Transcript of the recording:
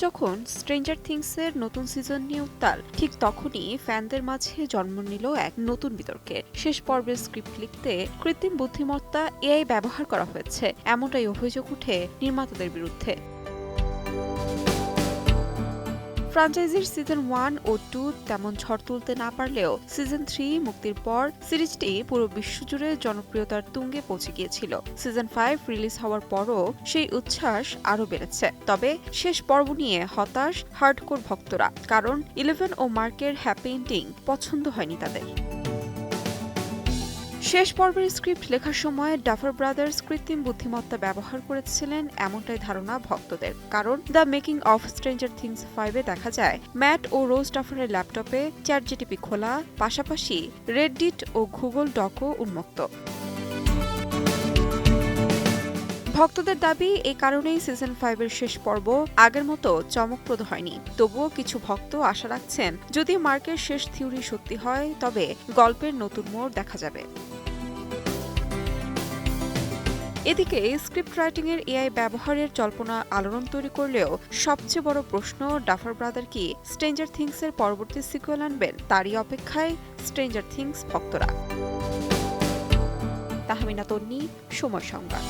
যখন স্ট্রেঞ্জার থিংসের নতুন সিজন নিয়ে উত্তাল, ঠিক তখনই ফ্যানদের মাঝে জন্ম নিল এক নতুন বিতর্কের। শেষ পর্বের স্ক্রিপ্ট লিখতে কৃত্রিম বুদ্ধিমত্তা এআই ব্যবহার করা হয়েছে, এমনটাই অভিযোগ উঠে নির্মাতাদের বিরুদ্ধে। ফ্র্যাঞ্চাইজির সিজন 1 ও 2 তেমন ঝড় তুলতে না পারলেও সিজন 3 মুক্তির পর সিরিজটি পুরো বিশ্বজুড়ে জনপ্রিয়তার তুঙ্গে পৌঁছে গিয়েছিল। সিজন 5 রিলিজ হওয়ার পরও সেই উচ্ছ্বাস আরও বেড়েছে। তবে শেষ পর্ব নিয়ে হতাশ হার্ডকোর ভক্তরা, কারণ 11 ও মার্কের হ্যাপি এন্ডিং পছন্দ হয়নি তাদের। শেষ পর্বের স্ক্রিপ্ট লেখার সময় ডাফার ব্রাদার্স কৃত্রিম বুদ্ধিমত্তা ব্যবহার করেছিলেন এমনটাই ধারণা ভক্তদের, কারণ the making of Stranger Things 5-এ দেখা যায় ম্যাট ও রোজ ডাফারের ল্যাপটপে চ্যাটজিটিপি খোলা, পাশাপাশি রেডডিট ও গুগল ডকও উন্মুক্ত। ভক্তদের দাবি, এই কারণেই সিজন 5-এর শেষ পর্ব আগের মতো চমকপ্রদ হয়নি। তবুও কিছু ভক্ত আশা রাখছেন, যদি মার্কের শেষ থিওরি সত্যি হয়, তবে গল্পের নতুন মোড় দেখা যাবে। এদিকে স্ক্রিপ্ট রাইটিংয়ের এআই ব্যবহারের জল্পনা আলোড়ন তৈরি করলেও সবচেয়ে বড় প্রশ্ন, ডাফার ব্রাদার কি স্ট্রেঞ্জার থিংসের পরবর্তী সিকুয়েল আনবেন? তারই অপেক্ষায় স্ট্রেঞ্জার থিংস ভক্তরা। তাহমিনা তন্নি, সময় সংবাদ।